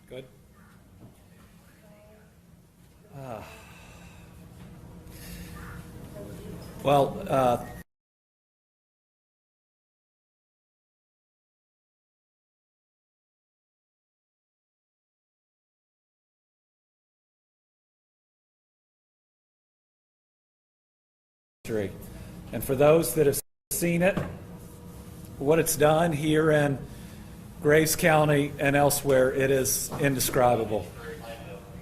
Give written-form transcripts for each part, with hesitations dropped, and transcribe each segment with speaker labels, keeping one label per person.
Speaker 1: Good. Well, and for those that have seen it, what it's done here in Graves County and elsewhere, it is indescribable.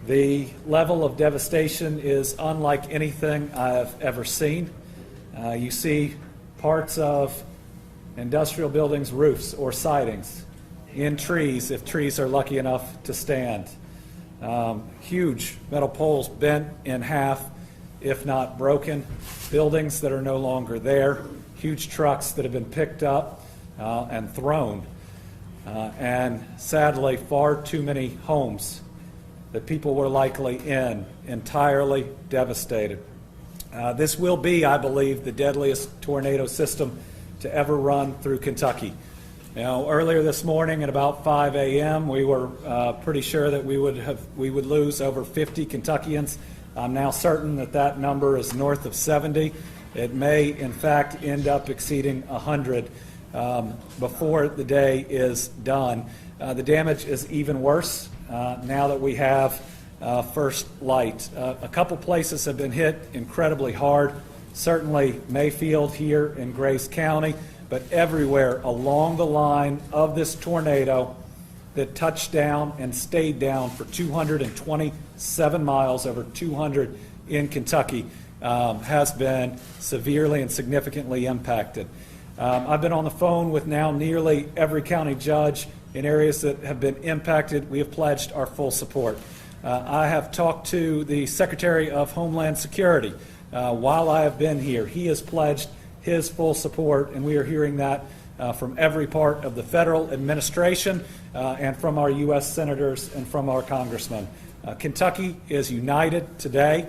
Speaker 1: The level of devastation is unlike anything I've ever seen. You see parts of industrial buildings' roofs or sidings, in trees if trees are lucky enough to stand. Huge metal poles bent in half, if not broken, buildings that are no longer there, huge trucks that have been picked up and thrown, and sadly far too many homes that people were likely in entirely devastated. This will be, I believe, the deadliest tornado system to ever run through Kentucky. You know, earlier this morning at about 5 a.m., we were pretty sure that we would lose over 50 Kentuckians. I'm now certain that that number is north of 70. It may, in fact, end up exceeding 100 before the day is done. The damage is even worse now that we have first light. A couple places have been hit incredibly hard, certainly Mayfield here in Graves County, but everywhere along the line of this tornado that touched down and stayed down for 227 miles, over 200 in Kentucky, has been severely and significantly impacted. I've been on the phone with now nearly every county judge in areas that have been impacted. We have pledged our full support. I have talked to the Secretary of Homeland Security while I have been here. He has pledged his full support, and we are hearing that from every part of the federal administration and from our U.S. senators and from our congressmen. Kentucky is united today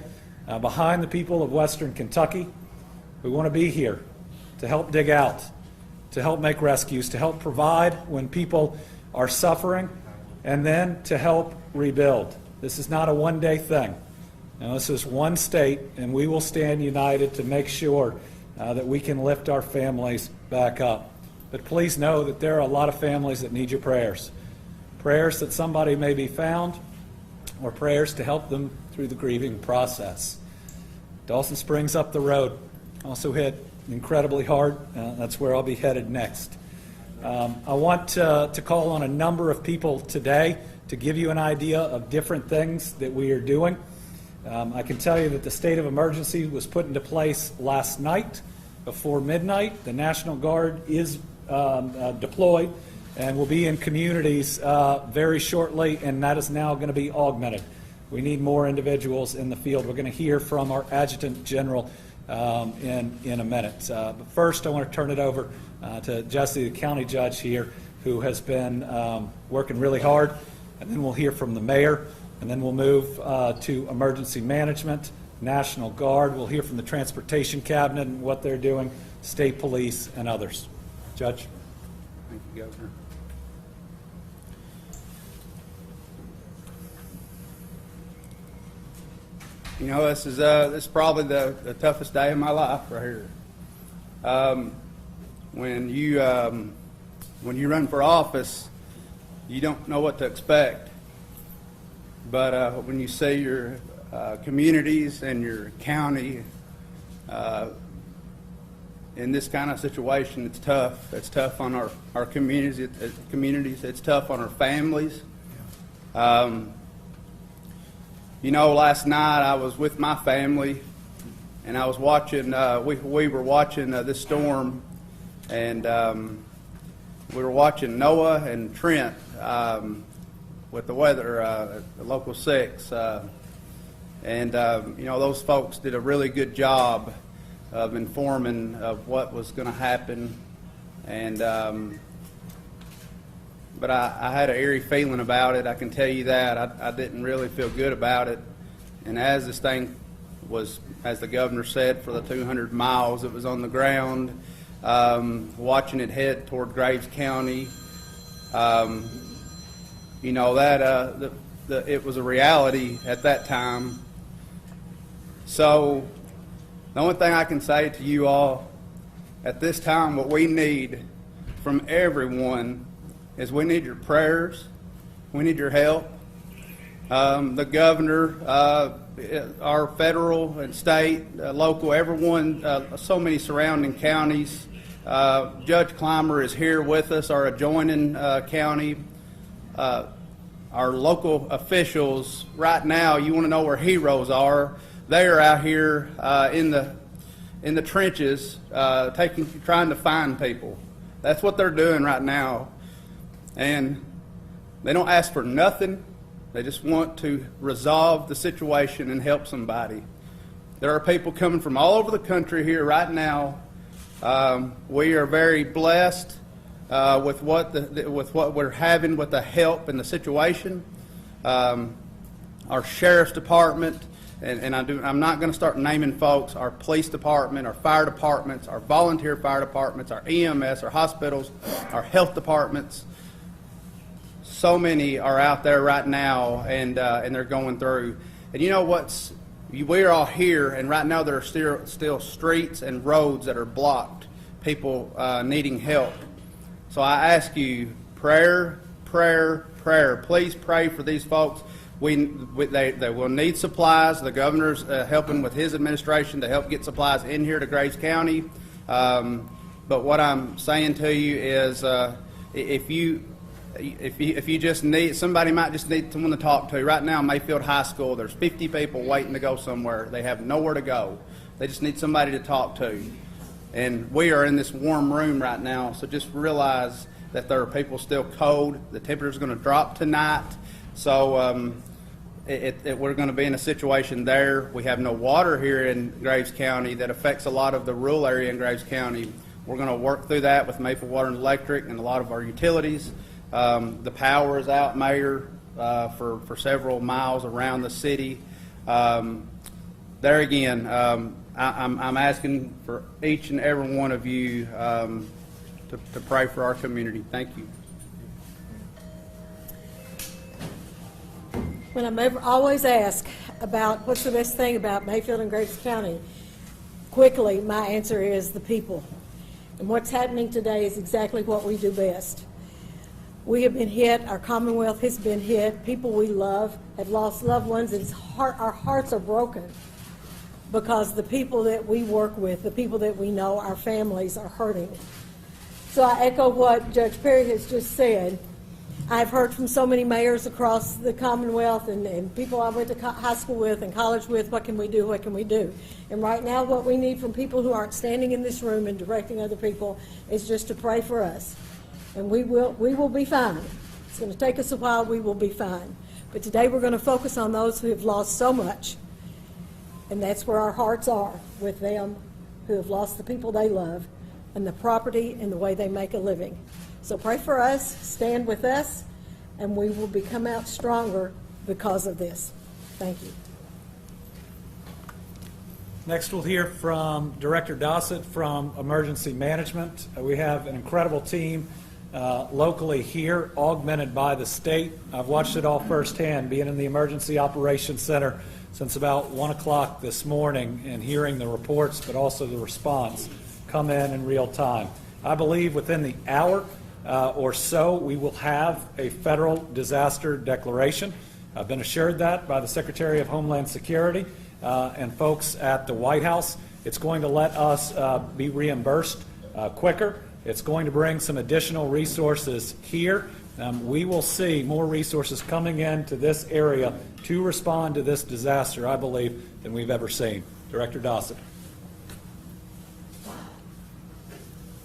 Speaker 1: behind the people of Western Kentucky. We want to be here to help dig out, to help make rescues, to help provide when people are suffering, and then to help rebuild. This is not a one-day thing. Now, this is one state, and we will stand united to make sure that we can lift our families back up. But please know that there are a lot of families that need your prayers. Prayers that somebody may be found, or prayers to help them through the grieving process. Dawson Springs up the road also hit incredibly hard. That's where I'll be headed next. I want to call on a number of people today to give you an idea of different things that we are doing. I can tell you that the state of emergency was put into place last night before midnight. The National Guard is deployed and will be in communities very shortly, and that is now going to be augmented. We need more individuals in the field. We're going to hear from our Adjutant General in a minute. But first, I want to turn it over to Jesse, the county judge here, who has been working really hard, and then we'll hear from the mayor, and then we'll move to emergency management, National Guard. We'll hear from the Transportation Cabinet and what they're doing, state police, and others. Judge.
Speaker 2: Thank you, Governor. You know, this is probably the toughest day of my life right here. When you run for office, you don't know what to expect. But when you see your communities and your county in this kind of situation, it's tough. It's tough on our communities. It's tough on our families. You know, last night I was with my family, and I was watching. We were watching this storm, and we were watching Noah and Trent with the weather, the Local 6, and you know, those folks did a really good job of informing of what was going to happen, and but I had an eerie feeling about it. I can tell you that. I didn't really feel good about it. And as this thing was, as the governor said, for the 200 miles it was on the ground, watching it head toward Graves County, you know, that it was a reality at that time. So the only thing I can say to you all at this time, what we need from everyone is we need your prayers, we need your help. The governor, our federal and state, local, everyone, so many surrounding counties. Judge Clymer is here with us, our adjoining county. Our local officials, right now, you want to know where heroes are. They are out here in the trenches, trying to find people. That's what they're doing right now. And they don't ask for nothing. They just want to resolve the situation and help somebody. There are people coming from all over the country here right now. We are very blessed with what we're having with the help and the situation. Our sheriff's department, and I'm not going to start naming folks. Our police department, our fire departments, our volunteer fire departments, our EMS, our hospitals, our health departments. So many are out there right now, and they're going through. And you know what's? We are all here, and right now there are still streets and roads that are blocked. People needing help. So I ask you, prayer, prayer, prayer. Please pray for these folks. They will need supplies. The governor's helping with his administration to help get supplies in here to Graves County. But what I'm saying to you is, if you just need, somebody might just need someone to talk to. Right now, Mayfield High School, there's 50 people waiting to go somewhere. They have nowhere to go. They just need somebody to talk to. And we are in this warm room right now, so just realize that there are people still cold. The temperature's going to drop tonight. So we're going to be in a situation there. We have no water here in Graves County that affects a lot of the rural area in Graves County. We're going to work through that with Mayfield Water and Electric and a lot of our utilities. The power is out, Mayor, for several miles around the city. There again, I'm asking for each and every one of you to pray for our community. Thank you.
Speaker 3: When I'm always asked about what's the best thing about Mayfield and Graves County, quickly my answer is the people. And what's happening today is exactly what we do best. We have been hit, our Commonwealth has been hit, people we love have lost loved ones, and our hearts are broken because the people that we work with, the people that we know, our families are hurting. So I echo what Judge Perry has just said. I've heard from so many mayors across the Commonwealth and people I went to high school with and college with, what can we do, what can we do? And right now what we need from people who aren't standing in this room and directing other people is just to pray for us. And we will be fine. It's going to take us a while, we will be fine. But today we're going to focus on those who have lost so much. And that's where our hearts are, with them who have lost the people they love and the property and the way they make a living. So pray for us, stand with us, and we will come out stronger because of this. Thank you.
Speaker 1: Next, we'll hear from Director Dossett from Emergency Management. We have an incredible team locally here, augmented by the state. I've watched it all firsthand, being in the Emergency Operations Center since about 1 o'clock this morning and hearing the reports, but also the response come in real time. I believe within the hour or so, we will have a federal disaster declaration. I've been assured that by the Secretary of Homeland Security and folks at the White House. It's going to let us be reimbursed quicker. It's going to bring some additional resources here. We will see more resources coming into this area to respond to this disaster, I believe, than we've ever seen. Director Dossett.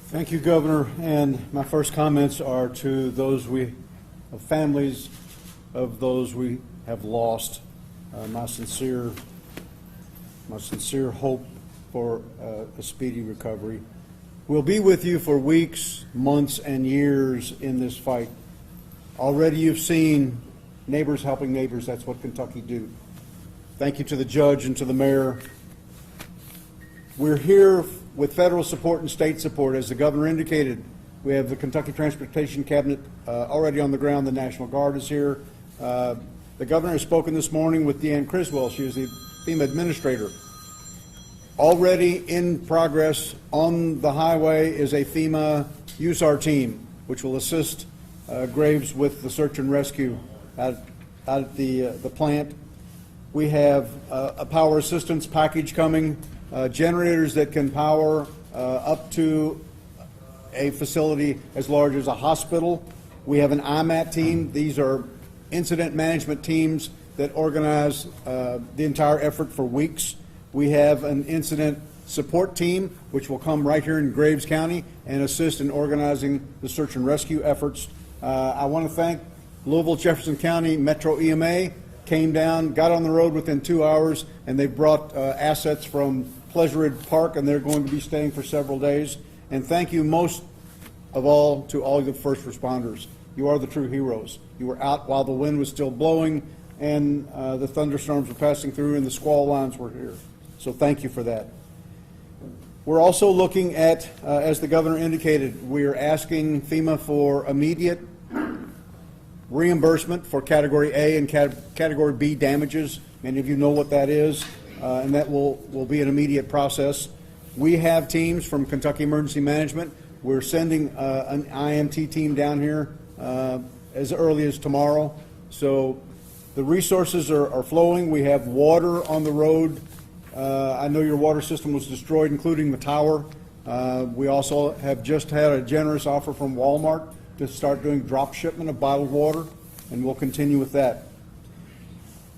Speaker 4: Thank you, Governor. And my first comments are to those families of those we have lost. My sincere hope for a speedy recovery. We'll be with you for weeks, months, and years in this fight. Already you've seen neighbors helping neighbors. That's what Kentucky do. Thank you to the judge and to the mayor. We're here with federal support and state support. As the governor indicated, We have the Kentucky Transportation Cabinet already on the ground. The National Guard is here. The governor has spoken this morning with Deanne Criswell. She is the FEMA administrator. Already in progress on the highway is a FEMA USAR team, which will assist Graves with the search and rescue out at the plant. We have a power assistance package coming, generators that can power up to a facility as large as a hospital. We have an IMAT team. These are incident management teams that organize the entire effort for weeks. We have an incident support team, which will come right here in Graves County and assist in organizing the search and rescue efforts. I want to thank Louisville Jefferson County Metro EMA, came down, got on the road within 2 hours, and they brought assets from Pleasure Ridge Park, and they're going to be staying for several days. And thank you most of all to all the first responders. You are the true heroes. You were out while the wind was still blowing and the thunderstorms were passing through and the squall lines were here. So thank you for that. We're also looking at, as the governor indicated, we are asking FEMA for immediate reimbursement for Category A and Category B damages. Many of you know what that is, and that will be an immediate process. We have teams from Kentucky Emergency Management. We're sending an IMT team down here as early as tomorrow. So the resources are flowing. We have water on the road. I know your water system was destroyed, including the tower. We also have just had a generous offer from Walmart to start doing drop shipment of bottled water, and we'll continue with that.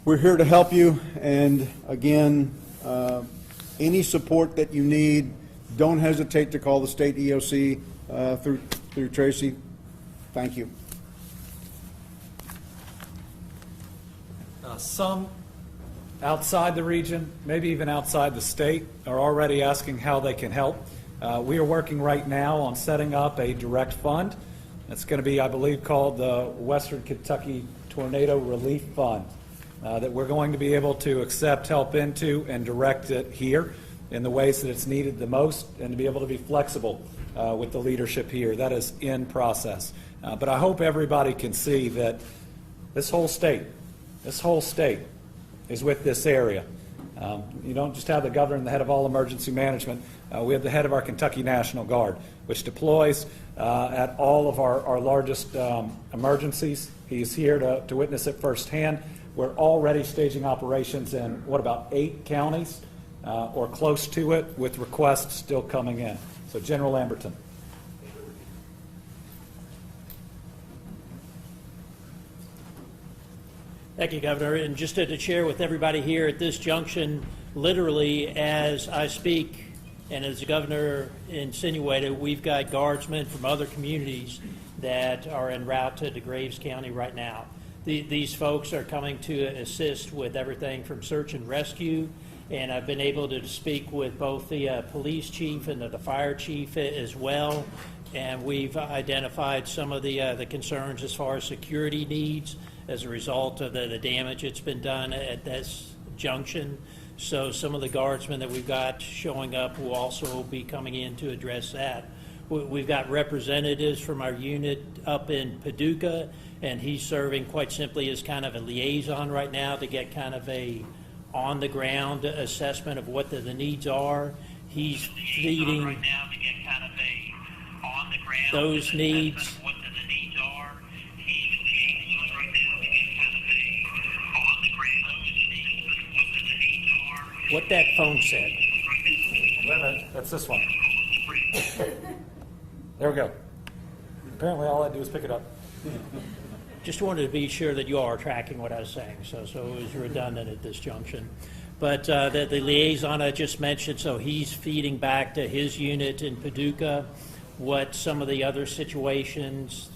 Speaker 4: We're here to help you, and again, any support that you need, don't hesitate to call the state EOC through Tracy. Thank you.
Speaker 1: Some outside the region, maybe even outside the state, are already asking how they can help. We are working right now on setting up a direct fund. It's going to be, I believe, called the Western Kentucky Tornado Relief Fund, that we're going to be able to accept help into and direct it here in the ways that it's needed the most, and to be able to be flexible with the leadership here. That is in process. But I hope everybody can see that this whole state is with this area. You don't just have the governor and the head of all emergency management. We have the head of our Kentucky National Guard, which deploys at all of our largest emergencies. He's here to witness it firsthand. We're already staging operations in, what, about 8 counties or close to it, with requests still coming in. So General Lamberton.
Speaker 5: Thank you, Governor. And just to share with everybody here at this junction, literally as I speak, and as the Governor insinuated, we've got guardsmen from other communities that are en route to Graves County right now. These folks are coming to assist with everything from search and rescue, and I've been able to speak with both the police chief and the fire chief as well, and we've identified some of the concerns as far as security needs as a result of the damage that's been done at this junction. So some of the guardsmen that we've got showing up will also be coming in to address that. We've got representatives from our unit up in Paducah, and he's serving quite simply as kind of a liaison right now to get kind of a on-the-ground assessment of what the needs are. He's feeding those needs. What that phone said.
Speaker 1: Wait a minute, that's this one. There we go. Apparently all I do is pick it up.
Speaker 5: Just wanted to be sure that you all are tracking what I was saying, so it was redundant at this junction. But the liaison I just mentioned, so he's feeding back to his unit in Paducah what some of the other situations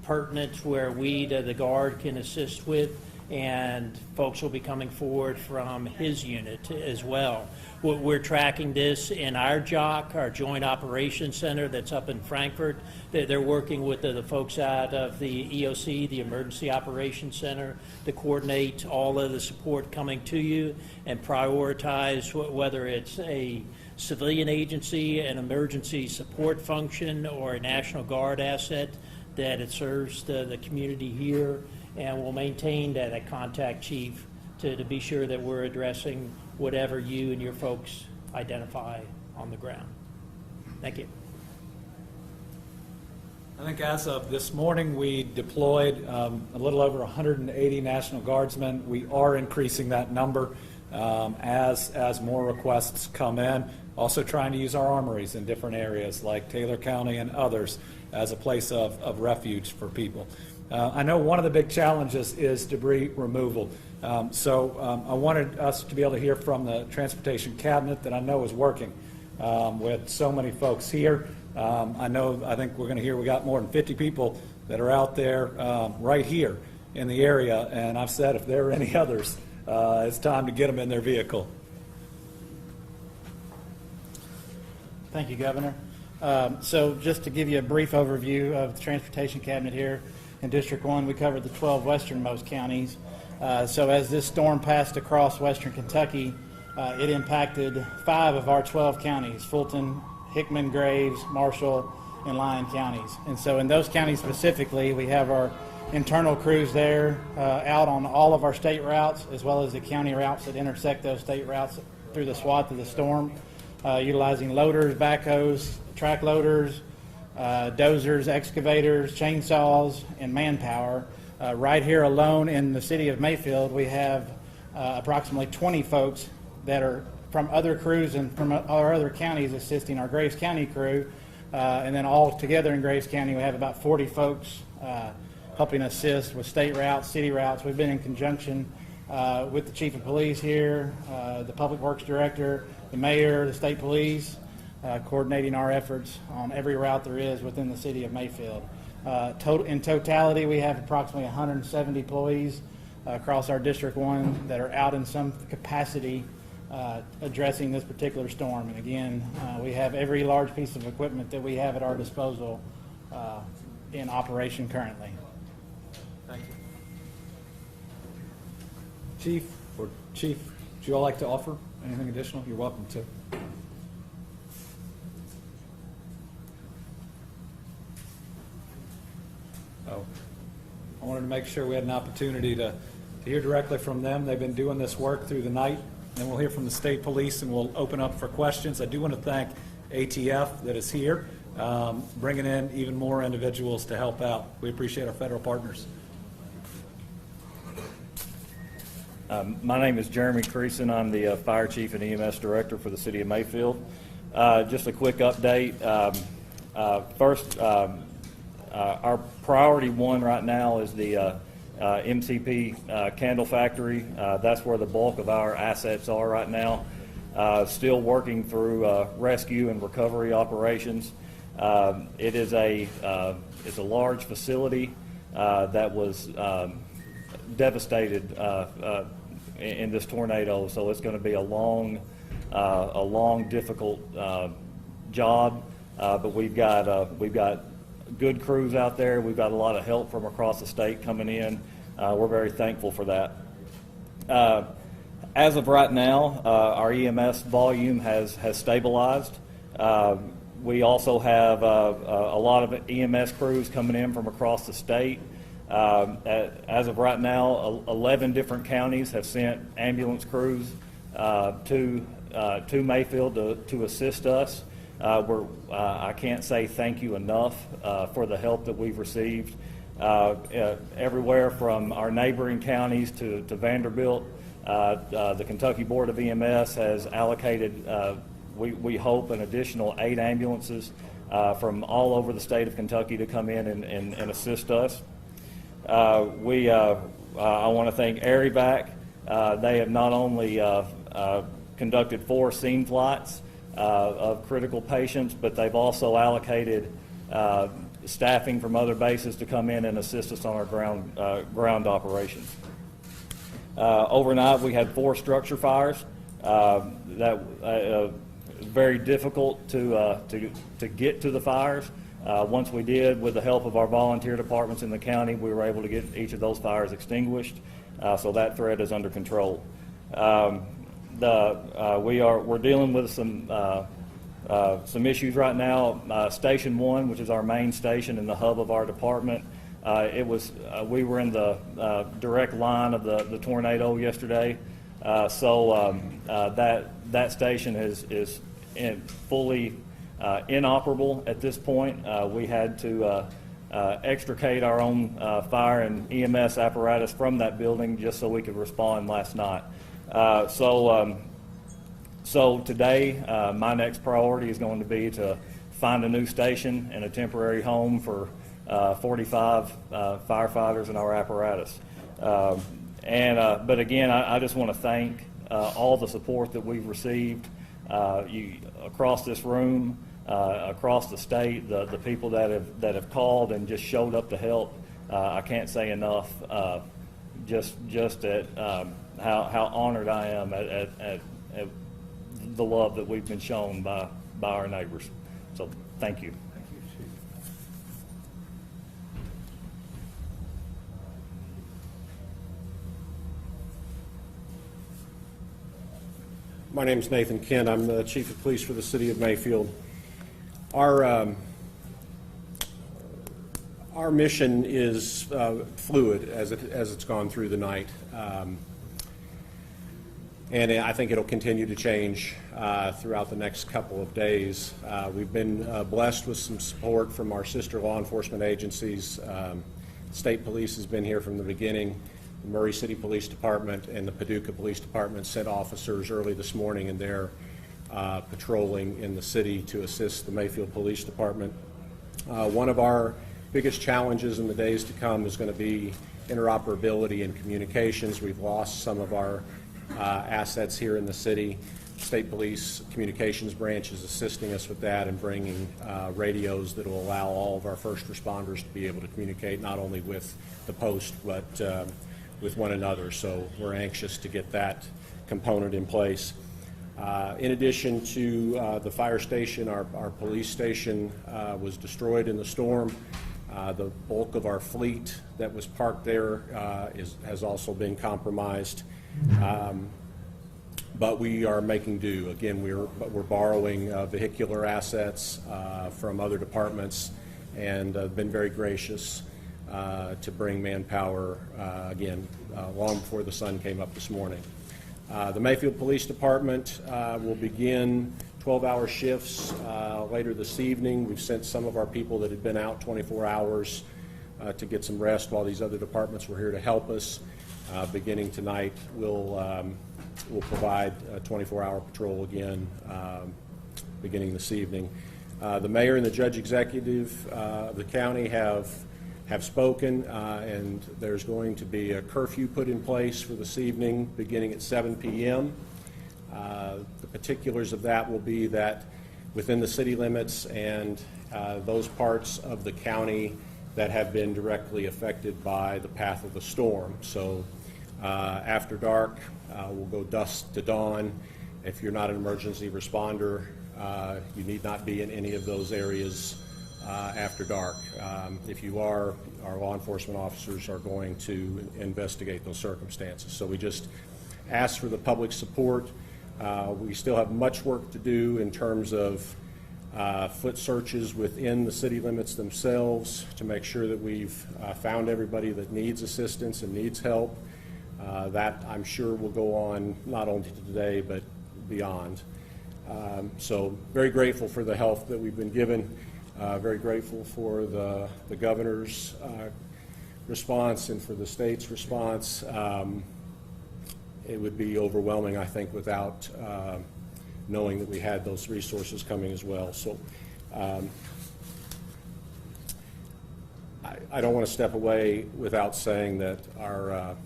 Speaker 5: pertinent where we, the Guard, can assist with, and folks will be coming forward from his unit as well. We're tracking this in our JOC, our Joint Operations Center that's up in Frankfort. They're working with the folks out of the EOC, the Emergency Operations Center, to coordinate all of the support coming to you and prioritize whether it's a civilian agency, an emergency support function, or a National Guard asset, that it serves the community here, and we'll maintain that contact chief to be sure that we're addressing whatever you and your folks identify on the ground. Thank you.
Speaker 1: I think as of this morning, we deployed a little over 180 National Guardsmen. We are increasing that number as more requests come in. Also trying to use our armories in different areas like Taylor County and others as a place of refuge for people. I know one of the big challenges is debris removal. So I wanted us to be able to hear from the Transportation Cabinet that I know is working with so many folks here. I think we're going to hear we got more than 50 people that are out there right here in the area, and I've said if there are any others, it's time to get them in their vehicle.
Speaker 6: Thank you, Governor. So just to give you a brief overview of the Transportation Cabinet here in District 1, we covered the 12 westernmost counties. So as this storm passed across western Kentucky, it impacted 5 of our 12 counties: Fulton, Hickman, Graves, Marshall, and Lyon counties. And so in those counties specifically, we have our internal crews there out on all of our state routes, as well as the county routes that intersect those state routes through the swath of the storm, utilizing loaders, backhoes, track loaders, dozers, excavators, chainsaws, and manpower. Right here alone in the city of Mayfield, we have approximately 20 folks that are from other crews and from our other counties assisting our Graves County crew. And then all together in Graves County, we have about 40 folks helping assist with state routes, city routes. We've been in conjunction with the chief of police here, the public works director, the mayor, the state police, coordinating our efforts on every route there is within the city of Mayfield. In totality, we have approximately 170 employees across our District 1 that are out in some capacity addressing this particular storm. And again, we have every large piece of equipment that we have at our disposal in operation currently.
Speaker 1: Thank you. Chief, would you all like to offer anything additional? You're welcome to. Oh, I wanted to make sure we had an opportunity to hear directly from them. They've been doing this work through the night. Then we'll hear from the state police, and we'll open up for questions. I do want to thank ATF that is here, bringing in even more individuals to help out. We appreciate our federal partners.
Speaker 7: My name is Jeremy Creason. I'm the Fire Chief and EMS Director for the City of Mayfield. Just a quick update. First, our priority one right now is the MCP candle factory. That's where the bulk of our assets are right now. Still working through rescue and recovery operations. It's a large facility that was devastated in this tornado, so it's going to be a long, difficult job. But we've got good crews out there. We've got a lot of help from across the state coming in. We're very thankful for that. As of right now, our EMS volume has stabilized. We also have a lot of EMS crews coming in from across the state. As of right now, 11 different counties have sent ambulance crews to Mayfield to assist us. I can't say thank you enough for the help that we've received. Everywhere from our neighboring counties to Vanderbilt, the Kentucky Board of EMS has allocated, we hope, an additional 8 ambulances from all over the state of Kentucky to come in and assist us. I want to thank ARIVAC. They have not only conducted 4 scene flights of critical patients, but they've also allocated staffing from other bases to come in and assist us on our ground operations. Overnight, we had 4 structure fires. That very difficult to get to the fires. Once we did, with the help of our volunteer departments in the county, we were able to get each of those fires extinguished. So that threat is under control. we're dealing with some issues right now. Station 1, which is our main station and the hub of our department, we were in the direct line of the tornado yesterday, so that station is fully inoperable at this point. We had to extricate our own fire and EMS apparatus from that building just so we could respond last night. So today, my next priority is going to be to find a new station and a temporary home for 45 firefighters and our apparatus. But again, I just want to thank all the support that we've received across this room, across the state, the people that have called and just showed up to help. I can't say enough just at how honored I am at the love that we've been shown by our neighbors. So thank you.
Speaker 8: My name is Nathan Kent. I'm the Chief of Police for the City of Mayfield. Our mission is fluid as it's gone through the night, and I think it'll continue to change throughout the next couple of days. We've been blessed with some support from our sister law enforcement agencies. State Police has been here from the beginning. The Murray City Police Department and the Paducah Police Department sent officers early this morning, and they're patrolling in the city to assist the Mayfield Police Department. One of our biggest challenges in the days to come is going to be interoperability and communications. We've lost some of our assets here in the city. State Police Communications Branch is assisting us with that and bringing radios that will allow all of our first responders to be able to communicate not only with the post but with one another. So we're anxious to get that component in place. In addition to the fire station, our police station was destroyed in the storm. The bulk of our fleet that was parked there has also been compromised. But we are making do. Again, we're borrowing vehicular assets from other departments and been very gracious to bring manpower again long before the sun came up this morning. The Mayfield Police Department will begin 12-hour shifts later this evening. We've sent some of our people that had been out 24 hours to get some rest while these other departments were here to help us. Beginning tonight, we'll provide a 24-hour patrol again beginning this evening. The mayor and the judge executive of the county have spoken, and there's going to be a curfew put in place for this evening beginning at 7 p.m. The particulars of that will be that within the city limits and those parts of the county that have been directly affected by the path of the storm. So after dark, we'll go dusk to dawn. If you're not an emergency responder, you need not be in any of those areas after dark. If you are, our law enforcement officers are going to investigate those circumstances. So we just ask for the public support. We still have much work to do in terms of foot searches within the city limits themselves to make sure that we've found everybody that needs assistance and needs help. That I'm sure will go on not only today but beyond. So very grateful for the help that we've been given. Very grateful for the governor's response and for the state's response. It would be overwhelming, I think, without knowing that we had those resources coming as well. So I don't want to step away without saying that our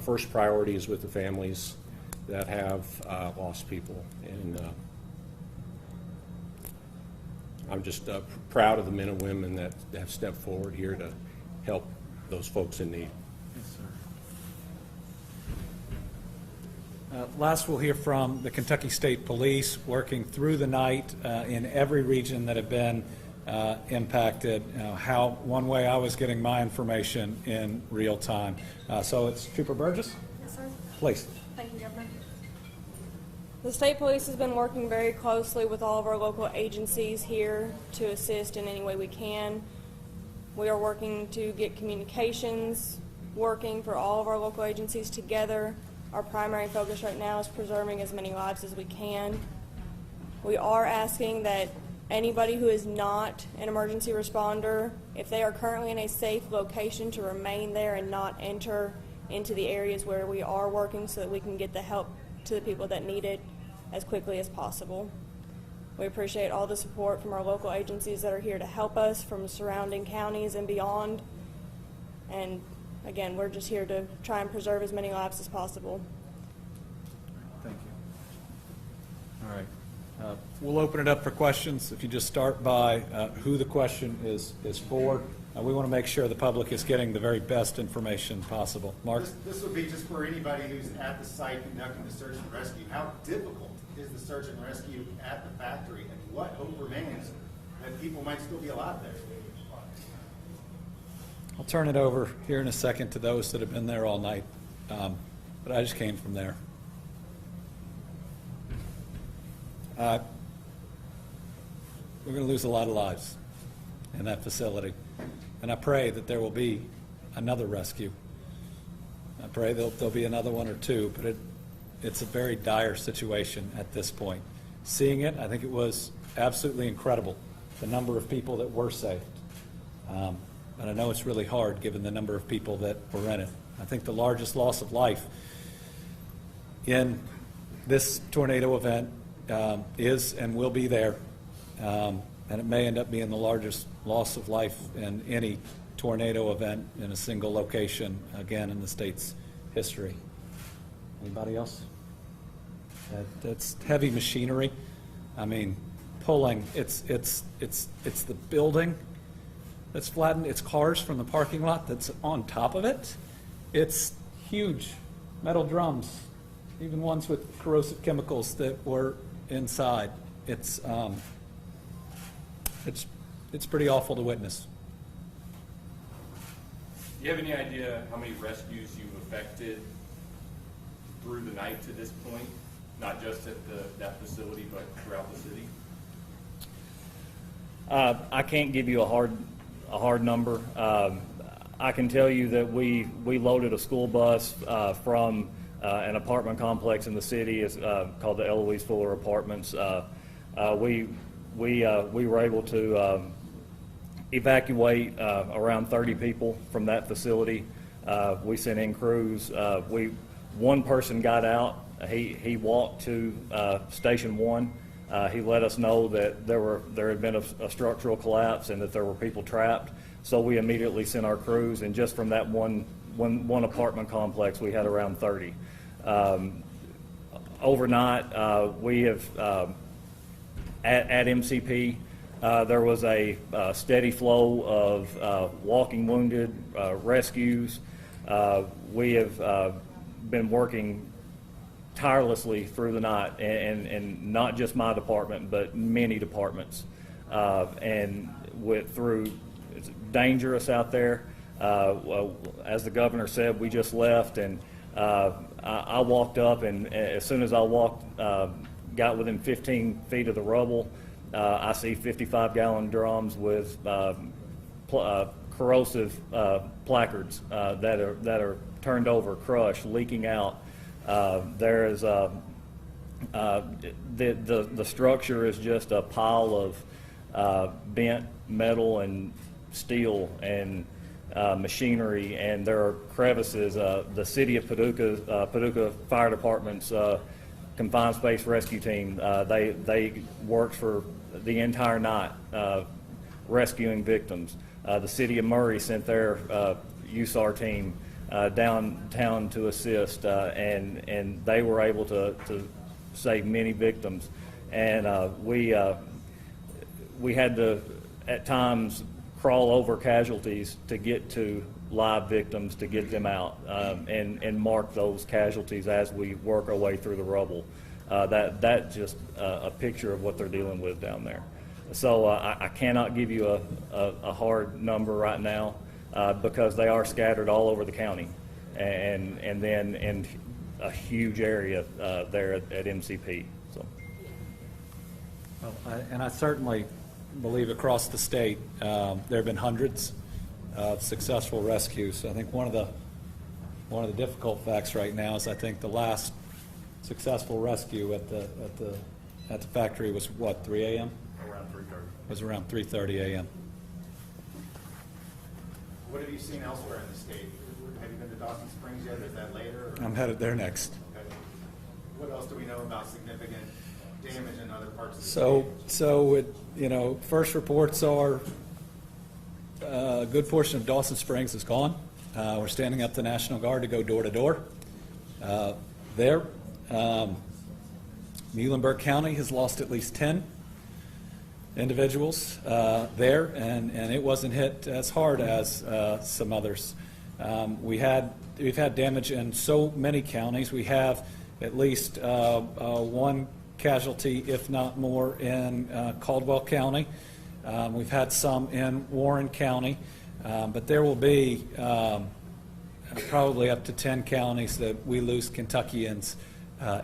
Speaker 8: first priority is with the families that have lost people, and I'm just proud of the men and women that have stepped forward here to help those folks in need.
Speaker 1: Yes, sir. Last, we'll hear from the Kentucky State Police, working through the night in every region that have been impacted. How one way I was getting my information in real time. So it's Trooper Burgess.
Speaker 9: Yes, sir.
Speaker 1: Please.
Speaker 9: Thank you, Governor. The state police has been working very closely with all of our local agencies here to assist in any way we can. We are working to get communications working for all of our local agencies together. Our primary focus right now is preserving as many lives as we can. We are asking that anybody who is not an emergency responder, if they are currently in a safe location, to remain there and not enter into the areas where we are working so that we can get the help to the people that need it as quickly as possible. We appreciate all the support from our local agencies that are here to help us from surrounding counties and beyond. And again, we're just here to try and preserve as many lives as possible.
Speaker 1: Thank you. All right. We'll open it up for questions. If you just start by who the question is for. We want to make sure the public is getting the very best information possible. Mark?
Speaker 10: This would be just for anybody who's at the site conducting the search and rescue. How difficult is the search and rescue at the factory, and what hope remains that people might still be alive there?
Speaker 1: I'll turn it over here in a second to those that have been there all night, but I just came from there. We're going to lose a lot of lives in that facility, and I pray that there will be another rescue. I pray there'll be another one or two, but it's a very dire situation at this point. Seeing it, I think it was absolutely incredible, the number of people that were saved. And I know it's really hard given the number of people that were in it. I think the largest loss of life in this tornado event is and will be there. And it may end up being the largest loss of life in any tornado event in a single location, again, in the state's history. Anybody else? That's heavy machinery. I mean, pulling, it's the building that's flattened. It's cars from the parking lot that's on top of it. It's huge metal drums, even ones with corrosive chemicals that were inside. It's pretty awful to witness.
Speaker 11: Do you have any idea how many rescues you've effected through the night to this point? Not just at that facility, but throughout the city?
Speaker 7: I can't give you a hard number. I can tell you that we loaded a school bus from an apartment complex in the city. It's called the Eloise Fuller Apartments. We were able to evacuate around 30 people from that facility. We sent in crews. One person got out. He walked to Station 1. He let us know that there had been a structural collapse and that there were people trapped. So we immediately sent our crews, and just from that one apartment complex, we had around 30. Overnight, we have at MCP. There was a steady flow of walking wounded rescues. We have been working tirelessly through the night, and not just my department, but many departments. And through, it's dangerous out there. As the governor said, we just left, and I walked up, and as soon as I got within 15 feet of the rubble, I see 55-gallon drums with corrosive placards that are turned over, crushed, leaking out. There is the structure is just a pile of bent metal and steel and machinery, and there are crevices. The city of Paducah Fire Department's confined space rescue team, they worked for the entire night rescuing victims. The city of Murray sent their USAR team downtown to assist, and they were able to save many victims. And we had to, at times, crawl over casualties to get to live victims, to get them out, and mark those casualties as we work our way through the rubble. That's just a picture of what they're dealing with down there. So I cannot give you a hard number right now because they are scattered all over the county. And a huge area there at MCP. So.
Speaker 1: Well, and I certainly believe across the state there have been hundreds of successful rescues. I think one of the difficult facts right now is I think the last successful rescue at the factory was what, 3 a.m.?
Speaker 11: Around 3:30.
Speaker 1: It was around 3:30 a.m.
Speaker 10: What have you seen elsewhere in the state? Have you been to Dawson Springs yet, or is that later? Or?
Speaker 1: I'm headed there next.
Speaker 10: Okay. What else do we know about significant damage in other parts of the state?
Speaker 1: So first reports are a good portion of Dawson Springs is gone. We're standing up the National Guard to go door to door there. Muhlenberg County has lost at least 10 individuals there, and it wasn't hit as hard as some others. We've had damage in so many counties. We have at least one casualty, if not more, in Caldwell County. We've had some in Warren County, but there will be probably up to 10 counties that we lose Kentuckians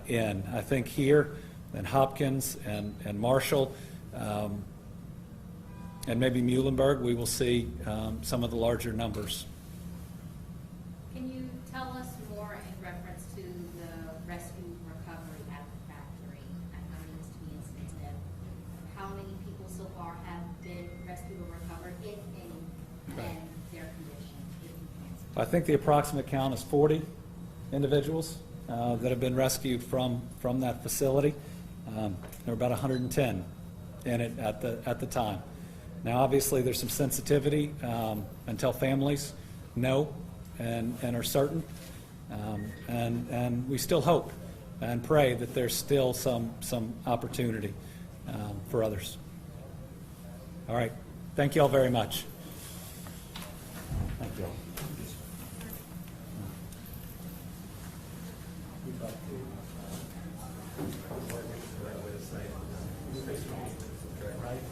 Speaker 1: in. I think here in Hopkins and Marshall and maybe Muhlenberg, we will see some of the larger numbers.
Speaker 12: Can you tell us more in reference to the rescue recovery at the factory? I know it needs to be insensitive. How many people so far have been rescued or recovered, if any, and their condition, if you can?
Speaker 1: I think the approximate count is 40 individuals that have been rescued from that facility. There were about 110 in it at the time. Now, obviously, there's some sensitivity until families know and are certain, and we still hope and pray that there's still some opportunity for others. All right, thank you all very much. Thank you all. Right?